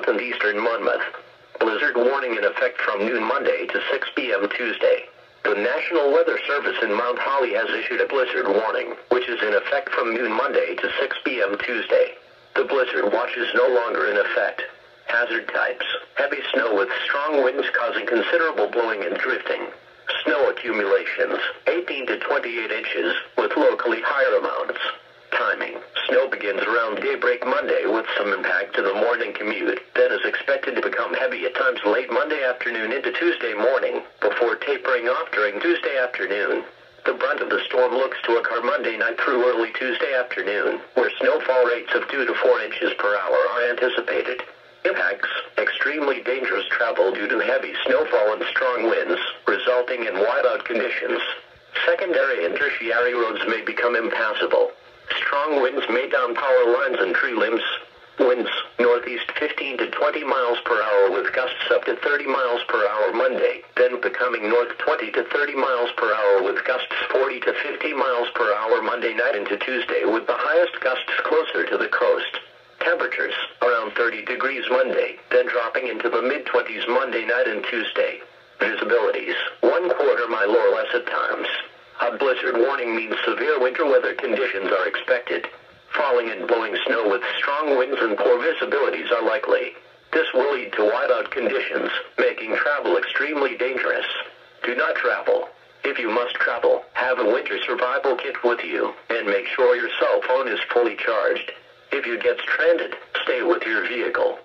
and eastern Monmouth. Blizzard warning in effect from noon Monday to 6 p.m. Tuesday. The National Weather Service in Mount Holly has issued a blizzard warning, which is in effect from noon Monday to 6 p.m. Tuesday. The blizzard watch is no longer in effect. Hazard types: heavy snow with strong winds causing considerable blowing and drifting. Snow accumulations, 18 to 28 inches, with locally higher amounts. Timing: snow begins around daybreak Monday with some impact to the morning commute, then is expected to become heavy at times late Monday afternoon into Tuesday morning, before tapering off during Tuesday afternoon. The brunt of the storm looks to occur Monday night through early Tuesday afternoon, where snowfall rates of 2 to 4 inches per hour are anticipated. Impacts: extremely dangerous travel due to heavy snowfall and strong winds, resulting in whiteout conditions. Secondary and tertiary roads may become impassable. Strong winds may down power lines and tree limbs. Winds, northeast 15 to 20 miles per hour with gusts up to 30 miles per hour Monday, then becoming north 20 to 30 miles per hour with gusts 40 to 50 miles per hour Monday night into Tuesday, with the highest gusts closer to the coast. Temperatures, around 30 degrees Monday, then dropping into the mid-20s Monday night and Tuesday. Visibilities, 1/4 mile or less at times. A blizzard warning means severe winter weather conditions are expected. Falling and blowing snow with strong winds and poor visibilities are likely. This will lead to whiteout conditions, making travel extremely dangerous. Do not travel. If you must travel, have a winter survival kit with you, and make sure your cell phone is fully charged. If you get stranded, stay with your vehicle.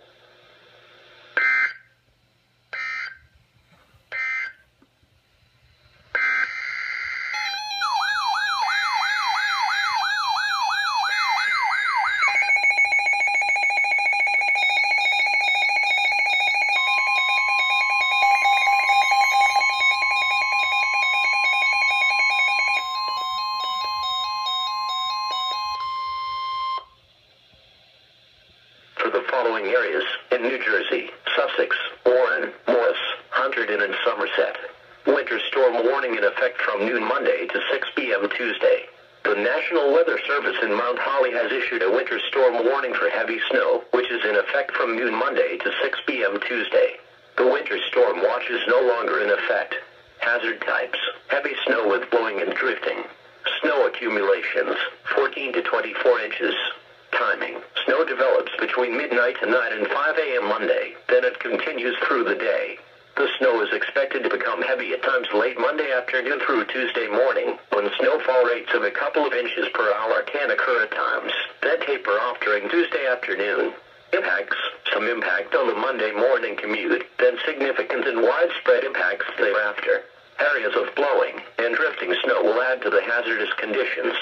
For the following areas, in New Jersey, Sussex, Warren, Morris, Hunterdon, and Somerset. Winter storm warning in effect from noon Monday to 6 p.m. Tuesday. The National Weather Service in Mount Holly has issued a winter storm warning for heavy snow, which is in effect from noon Monday to 6 p.m. Tuesday. The winter storm watch is no longer in effect. Hazard types: heavy snow with blowing and drifting. Snow accumulations, 14 to 24 inches. Timing: snow develops between midnight tonight and 5 a.m. Monday, then it continues through the day. The snow is expected to become heavy at times late Monday afternoon through Tuesday morning, when snowfall rates of a couple of inches per hour can occur at times, then taper off during Tuesday afternoon. Impacts: some impact on the Monday morning commute, then significant and widespread impacts thereafter. Areas of blowing and drifting snow will add to the hazardous conditions.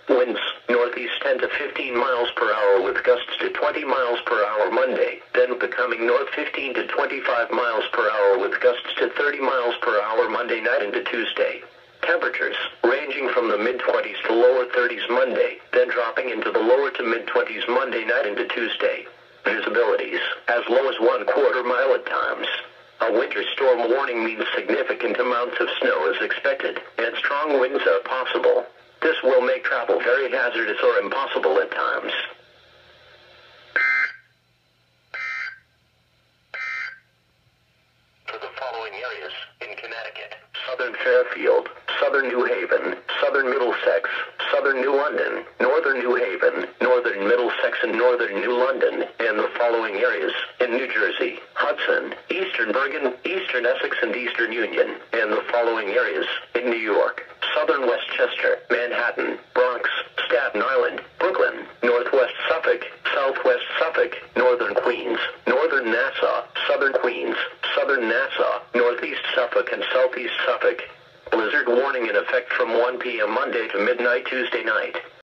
Winds, northeast 10 to 15 miles per hour with gusts to 20 miles per hour Monday, then becoming north 15 to 25 miles per hour with gusts to 30 miles per hour Monday night into Tuesday. Temperatures, ranging from the mid-20s to lower 30s Monday, then dropping into the lower to mid-20s Monday night into Tuesday. Visibilities, as low as 1/4 mile at times. A winter storm warning means significant amounts of snow is expected, and strong winds are possible. This will make travel very hazardous or impossible at times. For the following areas, in Connecticut: Southern Fairfield, Southern New Haven, Southern Middlesex, Southern New London, Northern New Haven, Northern Middlesex and Northern New London, and the following areas, in New Jersey: Hudson, Eastern Bergen, Eastern Essex and Eastern Union, and the following areas, in New York: Southern Westchester, Manhattan, Bronx, Staten Island, Brooklyn, Northwest Suffolk, Southwest Suffolk, Northern Queens, Northern Nassau, Southern Queens, Southern Nassau, Northeast Suffolk and Southeast Suffolk. Blizzard warning in effect from 1 p.m. Monday to midnight Tuesday night.